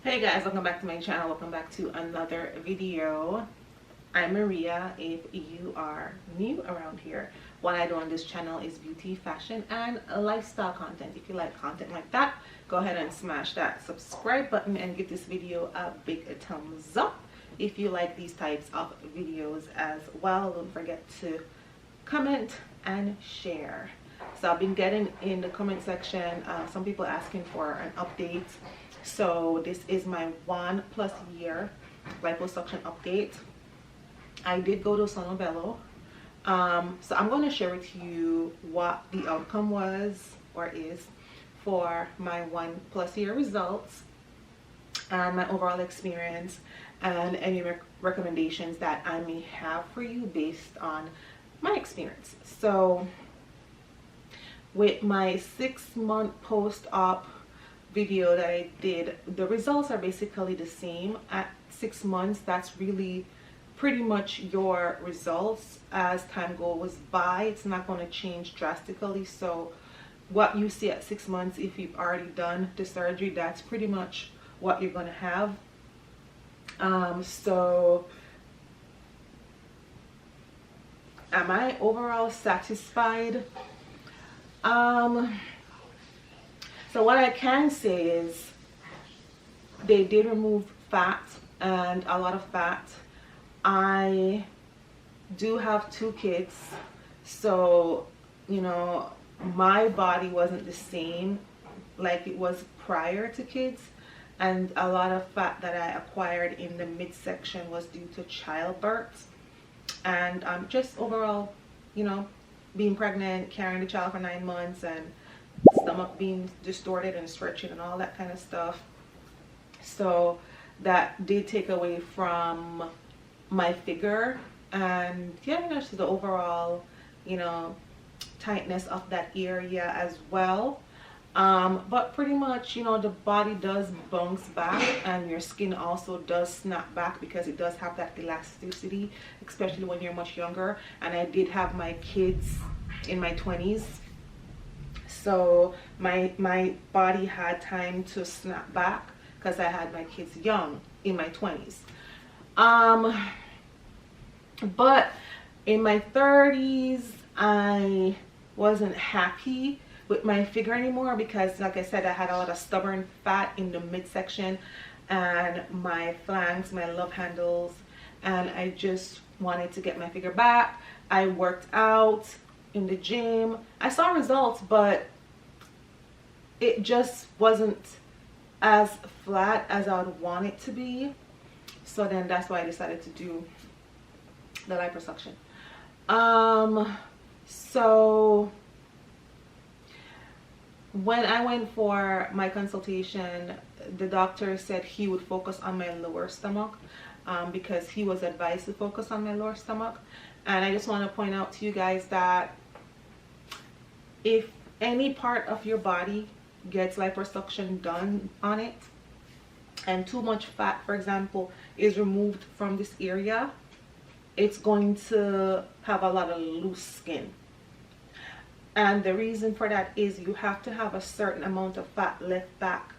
Hey guys, welcome back to my channel. Welcome back to another video. I'm Maria. If you are new around here, what I do on this channel is beauty, fashion, and lifestyle content. If you like content like that, go ahead and smash that subscribe button and give this video a big thumbs up. If you like these types of videos as well, don't forget to comment and share. So I've been getting in the comment section some people asking for an update. So this is my 1+ year liposuction update. I did go to Sono Bello. So I'm going to share with you what the outcome was or is for my 1+ year results and my overall experience, and any recommendations that I may have for you based on my experience. So with my 6-month post-op video that I did, the results are basically the same at 6 months. That's really pretty much your results as time goes by. It's not going to change drastically. So what you see at 6 months, if you've already done the surgery, that's pretty much what you're going to have. So am I overall satisfied? So what I can say is they did remove fat, and a lot of fat. I do have 2 kids, so you know, my body wasn't the same like it was prior to kids, and a lot of fat that I acquired in the midsection was due to childbirth, and just overall, you know, being pregnant, carrying the child for 9 months, and stomach being distorted and stretching and all that kind of stuff. So that did take away from my figure, and yeah, you know, just the overall, you know, tightness of that area as well. But pretty much, you know, the body does bounce back, and your skin also does snap back because it does have that elasticity, especially when you're much younger. And I did have my kids in my 20s, so my body had time to snap back because I had my kids young in my 20s. But in my 30s, I wasn't happy with my figure anymore because, like I said, I had a lot of stubborn fat in the midsection and my flanks, my love handles, and I just wanted to get my figure back. I worked out in the gym. I saw results, but it just wasn't as flat as I would want it to be. So then that's why I decided to do the liposuction. So when I went for my consultation, the doctor said he would focus on my lower stomach because he was advised to focus on my lower stomach. And I just want to point out to you guys that if any part of your body gets liposuction done on it and too much fat, for example, is removed from this area, it's going to have a lot of loose skin. And the reason for that is you have to have a certain amount of fat left back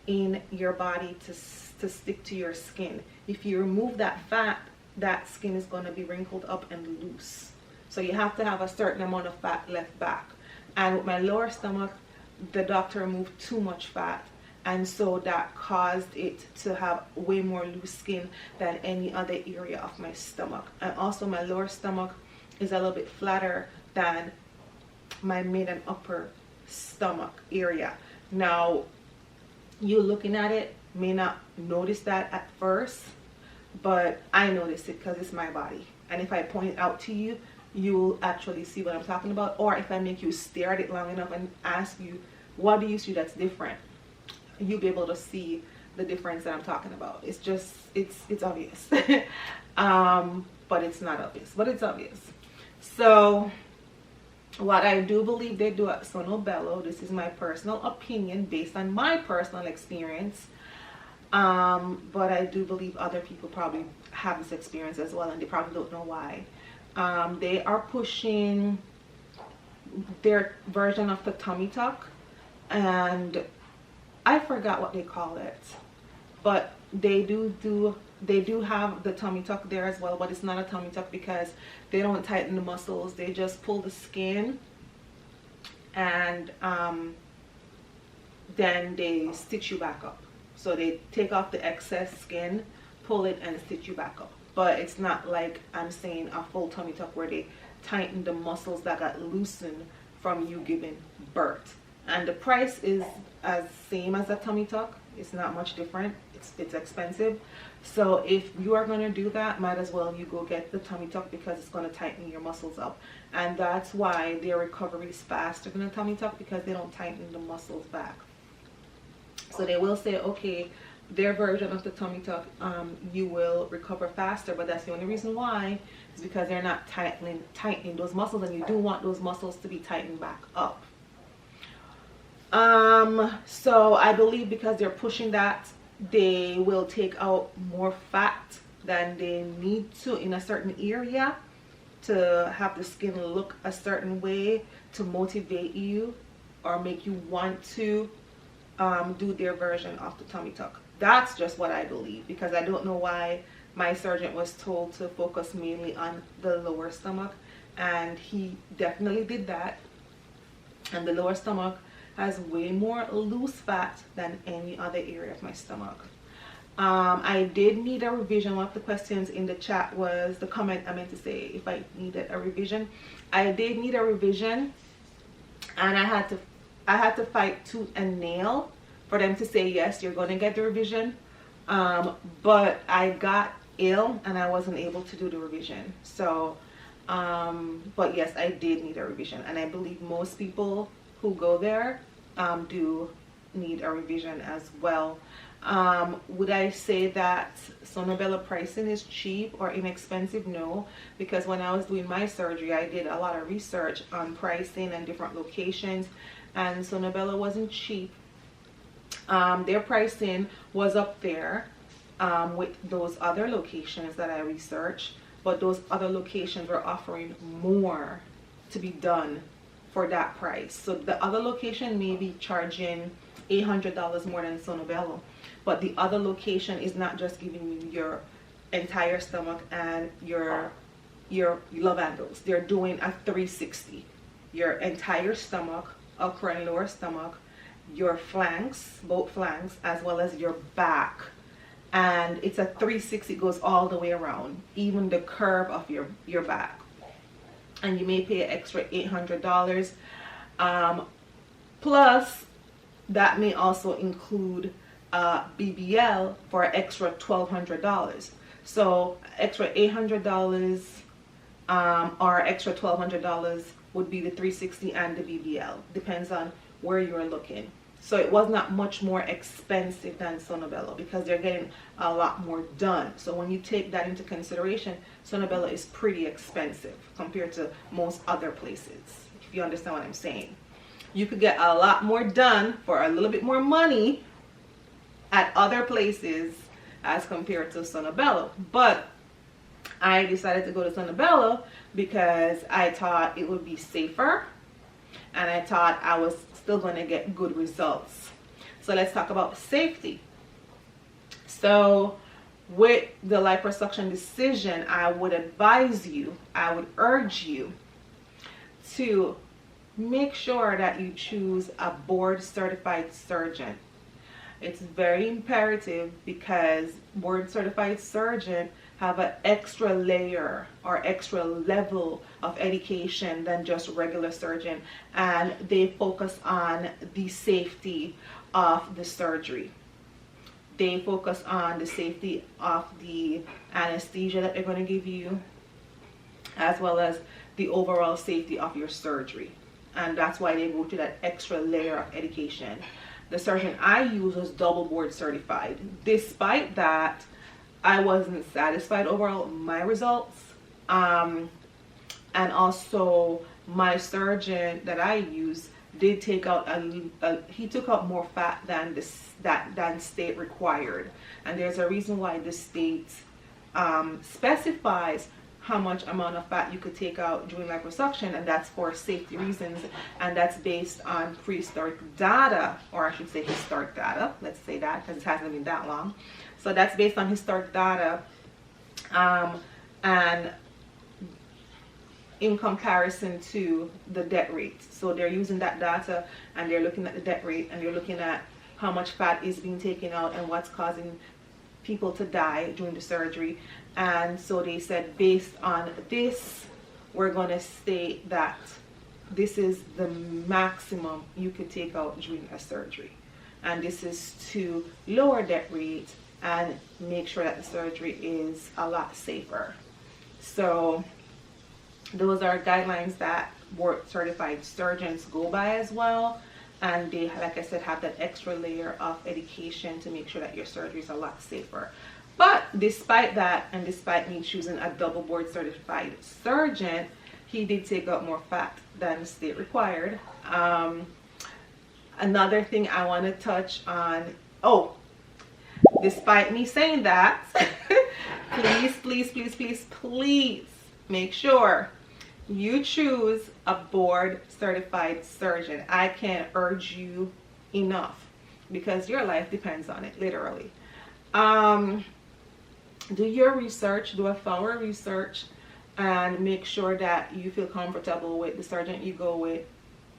in your body to stick to your skin. If you remove that fat, that skin is going to be wrinkled up and loose. So you have to have a certain amount of fat left back. And with my lower stomach, the doctor removed too much fat, and so that caused it to have way more loose skin than any other area of my stomach. And also my lower stomach is a little bit flatter than my mid and upper stomach area. Now, you looking at it may not notice that at first, but I noticed it because it's my body, and if I point it out to you, you'll actually see what I'm talking about. Or if I make you stare at it long enough and ask you, what do you see that's different, you'll be able to see the difference that I'm talking about. It's just, it's obvious. But it's not obvious, but it's obvious. So what I do believe they do at Sono Bello, this is my personal opinion based on my personal experience, but I do believe other people probably have this experience as well, and they probably don't know why. They are pushing their version of the tummy tuck, and I forgot what they call it. but they do have the tummy tuck there as well, but it's not a tummy tuck because they don't tighten the muscles. They just pull the skin, and then they stitch you back up. So they take off the excess skin, pull it, and stitch you back up. But it's not like I'm saying a full tummy tuck where they tighten the muscles that got loosened from you giving birth. And the price is as same as a tummy tuck. It's not much different. It's expensive. So if you are going to do that, might as well you go get the tummy tuck, because it's going to tighten your muscles up. And that's why their recovery is faster than a tummy tuck, because they don't tighten the muscles back. So they will say, okay, their version of the tummy tuck, you will recover faster, but that's the only reason why is because they're not tightening those muscles, and you do want those muscles to be tightened back up. So I believe because they're pushing that, they will take out more fat than they need to in a certain area to have the skin look a certain way to motivate you or make you want to do their version of the tummy tuck. That's just what I believe, because I don't know why my surgeon was told to focus mainly on the lower stomach, and he definitely did that. And the lower stomach has way more loose fat than any other area of my stomach. I did need a revision. One of the questions in the chat was the comment I meant to say if I needed a revision. I did need a revision, and I had to fight tooth and nail for them to say yes, you're going to get the revision. But I got ill and I wasn't able to do the revision. So but yes, I did need a revision, and I believe most people who go there do need a revision as well. Would I say that Sono Bello pricing is cheap or inexpensive? No, because when I was doing my surgery, I did a lot of research on pricing and different locations, and Sono Bello wasn't cheap. Their pricing was up there with those other locations that I researched, but those other locations were offering more to be done for that price. So the other location may be charging $800 more than Sono Bello, but the other location is not just giving you your entire stomach and your love handles. They're doing a 360, your entire stomach, upper and lower stomach, your flanks, both flanks, as well as your back. And it's a 360, it goes all the way around, even the curve of your back. And you may pay an extra $800. Plus, that may also include BBL for an extra $1,200. So extra $800 or extra $1,200 would be the 360 and the BBL. Depends on where you're looking. So it was not much more expensive than Sono Bello because they're getting a lot more done. So when you take that into consideration, Sono Bello is pretty expensive compared to most other places, if you understand what I'm saying. You could get a lot more done for a little bit more money at other places as compared to Sono Bello. But I decided to go to Sono Bello because I thought it would be safer, and I thought I was still going to get good results. So let's talk about safety. So with the liposuction decision, I would advise you, I would urge you to make sure that you choose a board certified surgeon. It's very imperative because board certified surgeon have an extra layer or extra level of education than just regular surgeon, and they focus on the safety of the surgery. They focus on the safety of the anesthesia that they're going to give you, as well as the overall safety of your surgery. And that's why they go to that extra layer of education. The surgeon I use was double board certified. Despite that, I wasn't satisfied overall with my results. And also my surgeon that I use did take out he took out more fat than than state required. And there's a reason why the state specifies how much amount of fat you could take out during liposuction, and that's for safety reasons, and that's based on prehistoric data, or I should say historic data, let's say that, because it hasn't been that long. So that's based on historic data, and in comparison to the death rate. So they're using that data, and they're looking at the death rate, and they're looking at how much fat is being taken out and what's causing people to die during the surgery. And so they said, based on this, we're going to state that this is the maximum you could take out during a surgery, and this is to lower death rate and make sure that the surgery is a lot safer. So those are guidelines that board certified surgeons go by as well, and they, like I said, have that extra layer of education to make sure that your surgery is a lot safer. But despite that, and despite me choosing a double board certified surgeon, he did take out more fat than the state required. Another thing I want to touch on, despite me saying that, please make sure you choose a board certified surgeon. I can't urge you enough, because your life depends on it, literally. Do your research, do a thorough research, and make sure that you feel comfortable with the surgeon you go with,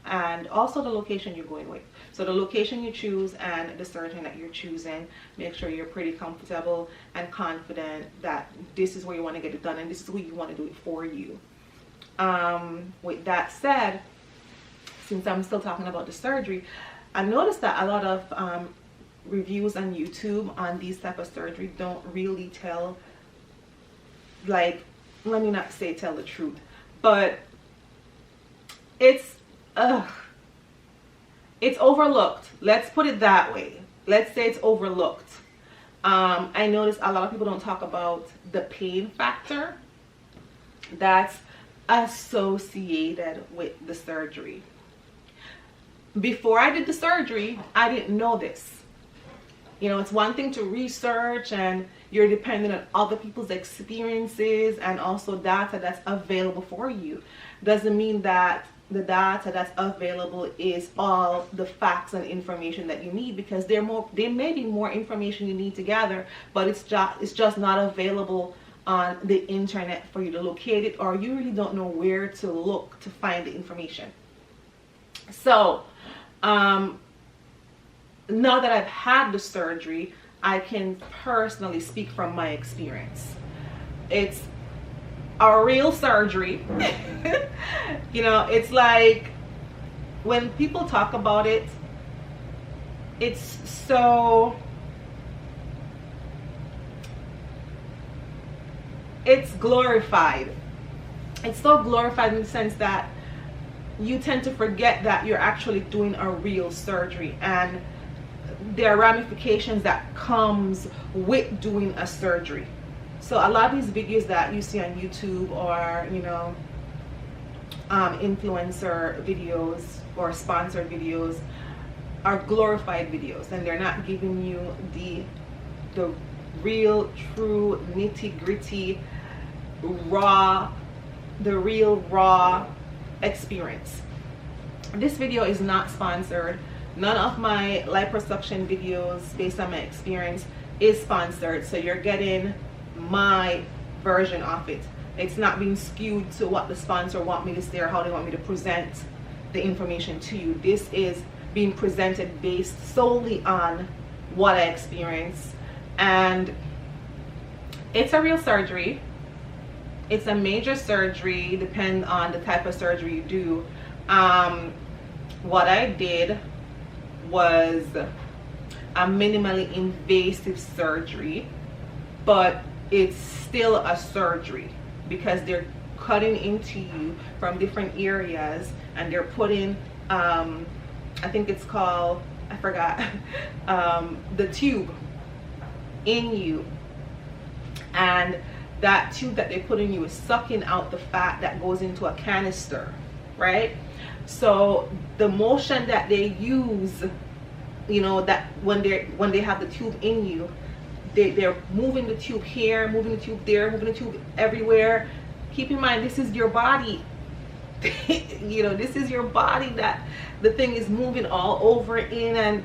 and also the location you're going with. So the location you choose and the surgeon that you're choosing, make sure you're pretty comfortable and confident that this is where you want to get it done, and this is who you want to do it for you. With that said, since I'm still talking about the surgery, I noticed that a lot of reviews on YouTube on these type of surgery don't really tell, like, let me not say tell the truth, but it's overlooked. Let's put it that way. Let's say it's overlooked. I noticed a lot of people don't talk about the pain factor that's associated with the surgery. Before I did the surgery, I didn't know this. You know, it's one thing to research and you're dependent on other people's experiences and also data that's available for you. Doesn't mean that the data that's available is all the facts and information that you need, because there may be more information you need to gather, but it's just not available on the internet for you to locate it, or you really don't know where to look to find the information. So now that I've had the surgery, I can personally speak from my experience. It's a real surgery. You know, it's like when people talk about it, it's so, it's glorified. It's so glorified in the sense that you tend to forget that you're actually doing a real surgery, and there are ramifications that comes with doing a surgery. So a lot of these videos that you see on YouTube, or you know, influencer videos or sponsored videos, are glorified videos, and they're not giving you the real, true, nitty-gritty, raw experience. This video is not sponsored. None of my liposuction videos based on my experience is sponsored, so you're getting my version of it. It's not being skewed to what the sponsor want me to say or how they want me to present the information to you. This is being presented based solely on what I experienced, and it's a real surgery. It's a major surgery, depending on the type of surgery you do. What I did was a minimally invasive surgery, but it's still a surgery because they're cutting into you from different areas, and they're putting I think it's called, I forgot, the tube in you, and that tube that they put in you is sucking out the fat that goes into a canister, right? So the motion that they use, you know, that when they have the tube in you, they're moving the tube here, moving the tube there, moving the tube everywhere, keep in mind, this is your body. You know, this is your body that the thing is moving all over in, and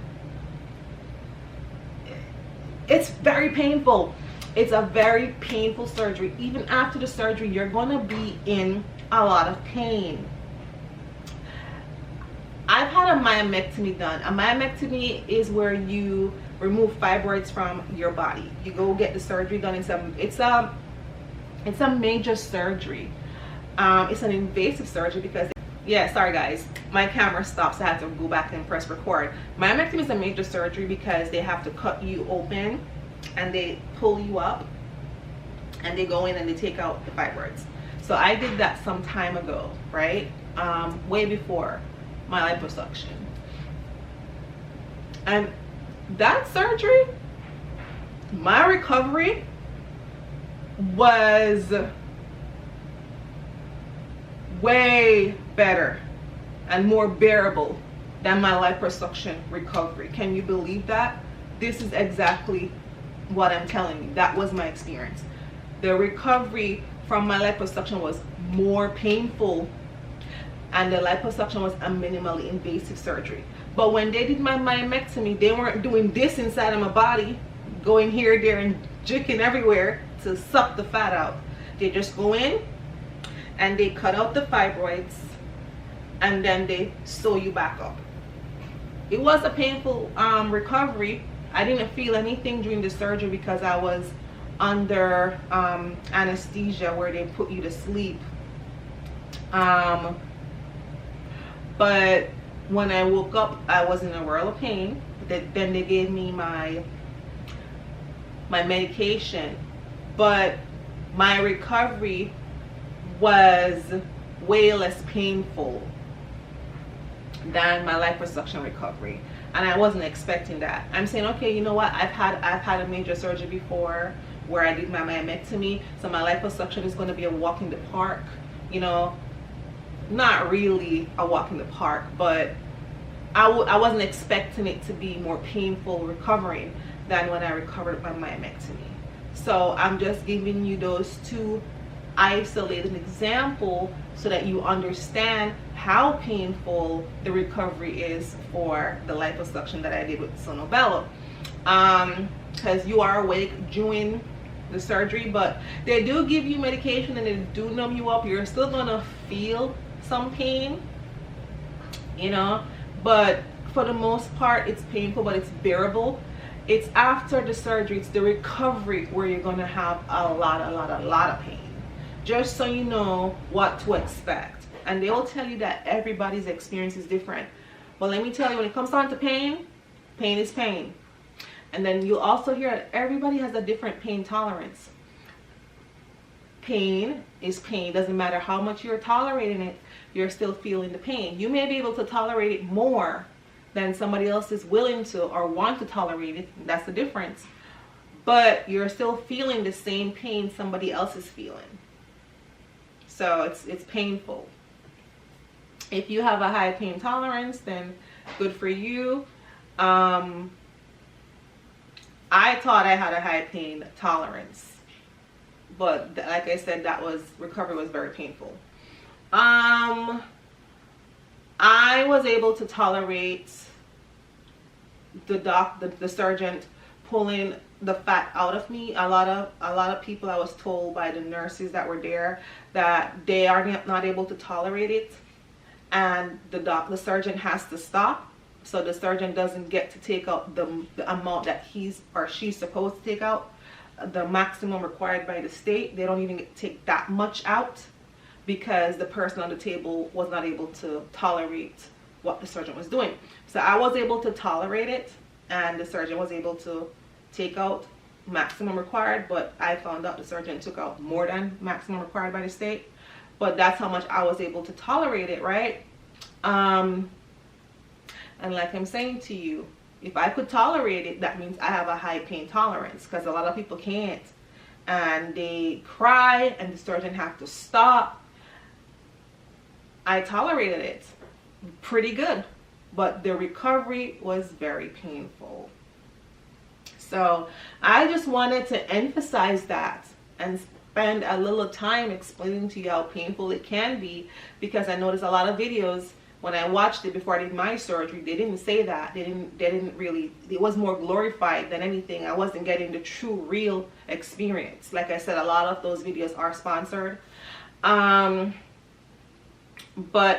it's very painful. It's a very painful surgery. Even after the surgery, you're gonna be in a lot of pain. I've had a myomectomy done. A myomectomy is where you remove fibroids from your body. You go get the surgery done. It's a major surgery. It's an invasive surgery because, yeah, sorry guys, my camera stops. I had to go back and press record. Myomectomy is a major surgery because they have to cut you open and they pull you up and they go in and they take out the fibroids. So I did that some time ago, right? Way before my liposuction. And that surgery, my recovery was way better and more bearable than my liposuction recovery. Can you believe that? This is exactly what I'm telling you. That was my experience. The recovery from my liposuction was more painful, and the liposuction was a minimally invasive surgery. But when they did my myomectomy, they weren't doing this inside of my body, going here, there, and jigging everywhere to suck the fat out. They just go in and they cut out the fibroids and then they sew you back up. It was a painful recovery. I didn't feel anything during the surgery because I was under anesthesia where they put you to sleep. But when I woke up, I was in a world of pain. Then they gave me my medication, but my recovery was way less painful than my liposuction recovery, and I wasn't expecting that. I'm saying, okay, you know what? I've had a major surgery before where I did my myomectomy, so my liposuction is going to be a walk in the park. You know, not really a walk in the park, but I wasn't expecting it to be more painful recovering than when I recovered my myomectomy. So I'm just giving you those two isolated examples so that you understand how painful the recovery is for the liposuction that I did with Sono Bello. Because you are awake during the surgery, but they do give you medication and they do numb you up. You're still gonna feel some pain, you know, but for the most part it's painful, but it's bearable. It's after the surgery, it's the recovery where you're gonna have a lot of pain, just so you know what to expect. And they will tell you that everybody's experience is different, but let me tell you, when it comes down to pain, pain is pain. And then you'll also hear that everybody has a different pain tolerance. Pain is pain. Doesn't matter how much you're tolerating it, you're still feeling the pain. You may be able to tolerate it more than somebody else is willing to or want to tolerate it. That's the difference. But you're still feeling the same pain somebody else is feeling. So it's painful. If you have a high pain tolerance, then good for you. I thought I had a high pain tolerance, but like I said, recovery was very painful. I was able to tolerate the surgeon pulling the fat out of me. A lot of people, I was told by the nurses that were there, that they are not able to tolerate it, and the surgeon has to stop. So the surgeon doesn't get to take out the amount that he's or she's supposed to take out, the maximum required by the state. They don't even get to take that much out because the person on the table was not able to tolerate what the surgeon was doing. So I was able to tolerate it, and the surgeon was able to take out maximum required, but I found out the surgeon took out more than maximum required by the state. But that's how much I was able to tolerate it, right? And like I'm saying to you, if I could tolerate it, that means I have a high pain tolerance, because a lot of people can't. And they cry and the surgeon have to stop. I tolerated it pretty good, but the recovery was very painful. So I just wanted to emphasize that and spend a little time explaining to you how painful it can be, because I noticed a lot of videos when I watched it before I did my surgery, they didn't say that. They didn't really, it was more glorified than anything. I wasn't getting the true, real experience. Like I said, a lot of those videos are sponsored. But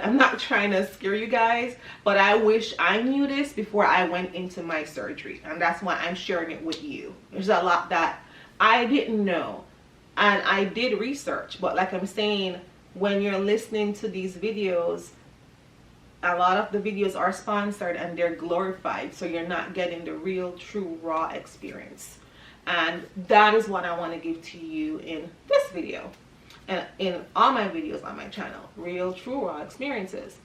I'm not trying to scare you guys, but I wish I knew this before I went into my surgery, and that's why I'm sharing it with you. There's a lot that I didn't know, and I did research, but like I'm saying, when you're listening to these videos, a lot of the videos are sponsored and they're glorified, so you're not getting the real, true, raw experience. And that is what I want to give to you in this video and in all my videos on my channel, real, true, raw experiences.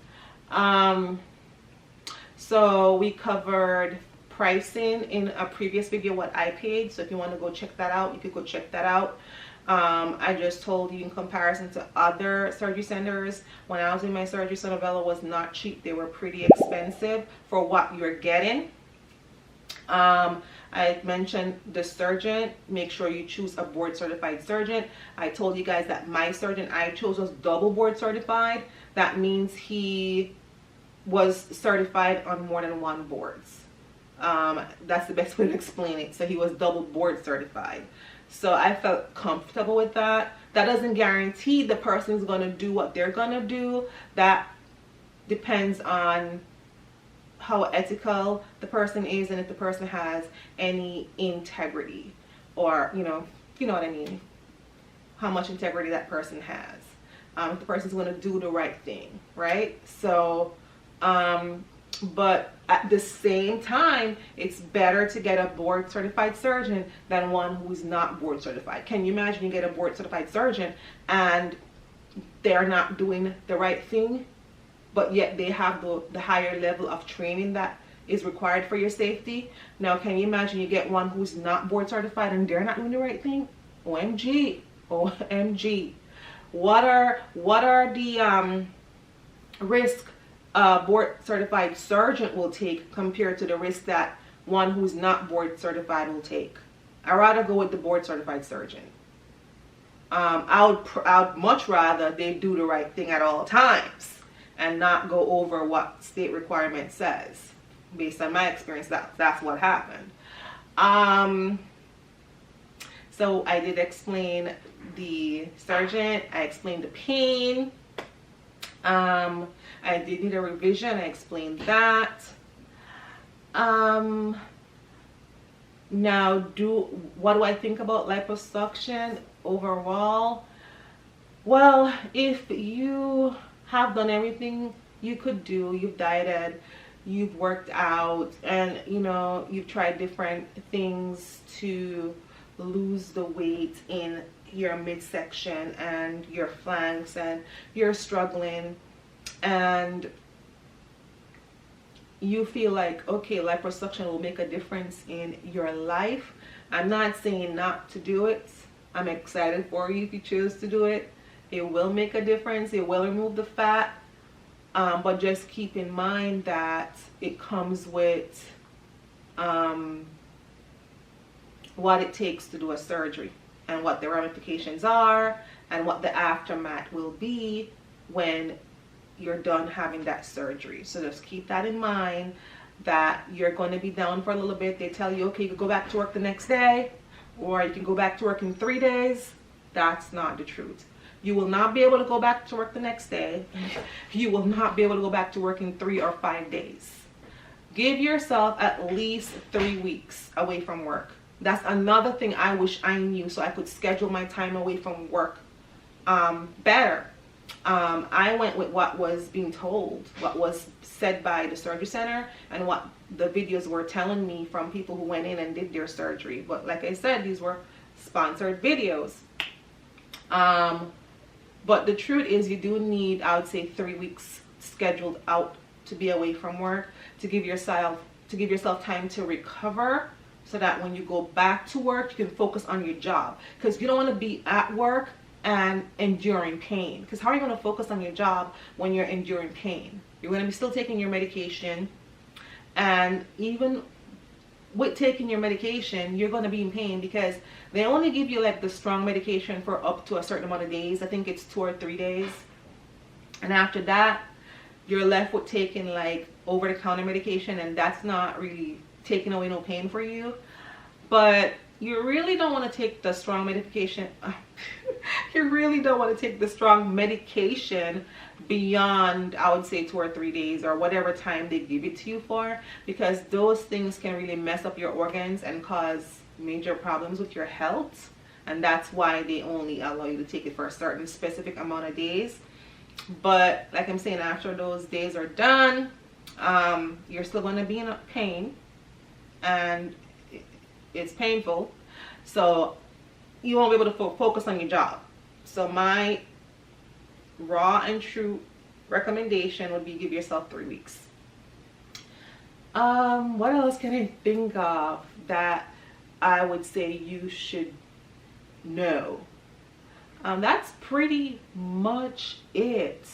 So we covered pricing in a previous video, what I paid. So if you want to go check that out, you could go check that out. I just told you in comparison to other surgery centers, when I was in my surgery, Sono Bello was not cheap. They were pretty expensive for what you're getting. I mentioned the surgeon. Make sure you choose a board certified surgeon. I told you guys that my surgeon I chose was double board certified. That means he was certified on more than one boards. That's the best way to explain it. So he was double board certified. So I felt comfortable with that. That doesn't guarantee the person's going to do what they're going to do. That depends on how ethical the person is and if the person has any integrity, or you know what I mean, how much integrity that person has. If the person's going to do the right thing, right? So but at the same time, it's better to get a board certified surgeon than one who's not board certified. Can you imagine you get a board certified surgeon and they're not doing the right thing, but yet they have the higher level of training that is required for your safety? Now, can you imagine you get one who's not board certified and they're not doing the right thing? OMG, OMG. What are the risk a board certified surgeon will take compared to the risk that one who's not board certified will take? I'd rather go with the board certified surgeon. I would much rather they do the right thing at all times and not go over what state requirement says. Based on my experience, that's what happened. So I did explain the surgeon, I explained the pain. I did need a revision, I explained that. Now, what do I think about liposuction overall? Well, if you have done everything you could do, you've dieted, you've worked out, and you've tried different things to lose the weight in your midsection and your flanks, and you're struggling, and you feel like, okay, liposuction will make a difference in your life. I'm not saying not to do it. I'm excited for you if you choose to do it. It will make a difference. It will remove the fat. But just keep in mind that it comes with what it takes to do a surgery, and what the ramifications are, and what the aftermath will be when you're done having that surgery. So just keep that in mind, that you're going to be down for a little bit. They tell you, okay, you can go back to work the next day, or you can go back to work in 3 days. That's not the truth. You will not be able to go back to work the next day. You will not be able to go back to work in 3 or 5 days. Give yourself at least 3 weeks away from work. That's another thing I wish I knew, so I could schedule my time away from work better. I went with what was being told, what was said by the surgery center, and what the videos were telling me from people who went in and did their surgery. But like I said, these were sponsored videos. But the truth is, you do need, I would say, 3 weeks scheduled out to be away from work, to give yourself time to recover, so that when you go back to work, you can focus on your job. Because you don't want to be at work and enduring pain. Because how are you going to focus on your job when you're enduring pain? You're going to be still taking your medication, and even with taking your medication, you're going to be in pain because they only give you like the strong medication for up to a certain amount of days. I think it's 2 or 3 days. And after that, you're left with taking like over-the-counter medication, and that's not really taking away no pain for you. But you really don't want to take the strong medication. You really don't want to take the strong medication beyond, I would say, 2 or 3 days or whatever time they give it to you for, because those things can really mess up your organs and cause major problems with your health. And that's why they only allow you to take it for a certain specific amount of days. But like I'm saying, after those days are done, you're still going to be in pain, and it's painful, so you won't be able to focus on your job. So my raw and true recommendation would be give yourself 3 weeks. What else can I think of that I would say you should know? That's pretty much it.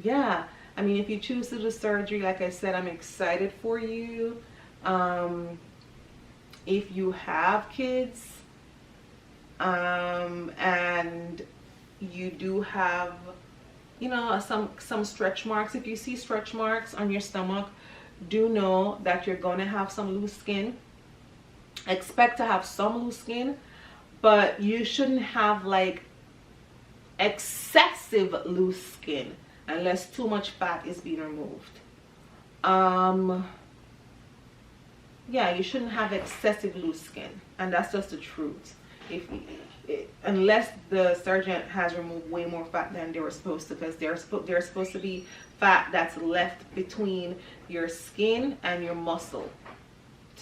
Yeah, I mean, if you choose to do surgery, like I said, I'm excited for you. If you have kids, and you do have, you know, some stretch marks, if you see stretch marks on your stomach, do know that you're going to have some loose skin. Expect to have some loose skin, but you shouldn't have like excessive loose skin unless too much fat is being removed. Yeah, you shouldn't have excessive loose skin, and that's just the truth. Unless the surgeon has removed way more fat than they were supposed to, because there's supposed to be fat that's left between your skin and your muscle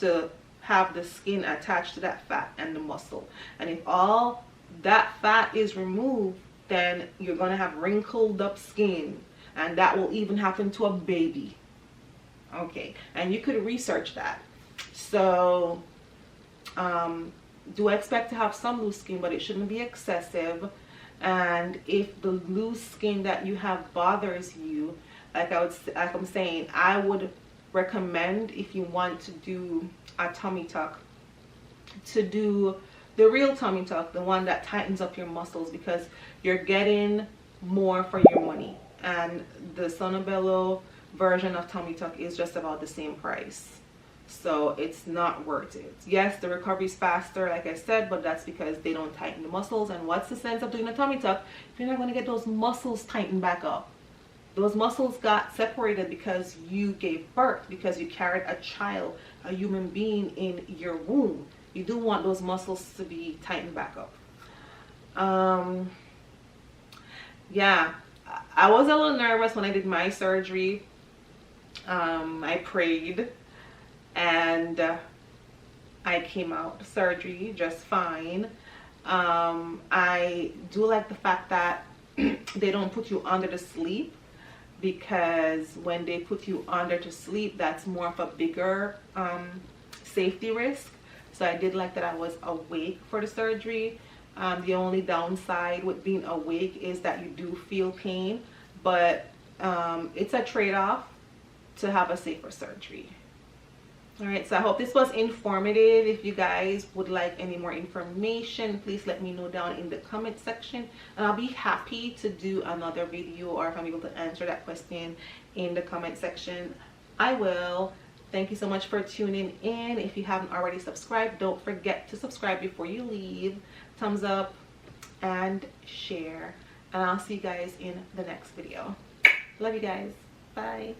to have the skin attached to that fat and the muscle. And if all that fat is removed, then you're going to have wrinkled up skin, and that will even happen to a baby. Okay, and you could research that. So do expect to have some loose skin, but it shouldn't be excessive. And if the loose skin that you have bothers you, like I'm saying, I would recommend, if you want to do a tummy tuck, to do the real tummy tuck, the one that tightens up your muscles, because you're getting more for your money. And the Sono Bello version of tummy tuck is just about the same price, so it's not worth it. Yes, the recovery is faster, like I said, but that's because they don't tighten the muscles. And what's the sense of doing a tummy tuck if you're not going to get those muscles tightened back up? Those muscles got separated because you gave birth, because you carried a child, a human being in your womb. You do want those muscles to be tightened back up. Yeah, I was a little nervous when I did my surgery. I prayed, and I came out of surgery just fine. I do like the fact that they don't put you under to sleep, because when they put you under to sleep, that's more of a bigger safety risk. So I did like that I was awake for the surgery. The only downside with being awake is that you do feel pain, but it's a trade-off to have a safer surgery. All right, so I hope this was informative. If you guys would like any more information, please let me know down in the comment section, and I'll be happy to do another video, or if I'm able to answer that question in the comment section, I will. Thank you so much for tuning in. If you haven't already subscribed, don't forget to subscribe before you leave. Thumbs up and share, and I'll see you guys in the next video. Love you guys. Bye.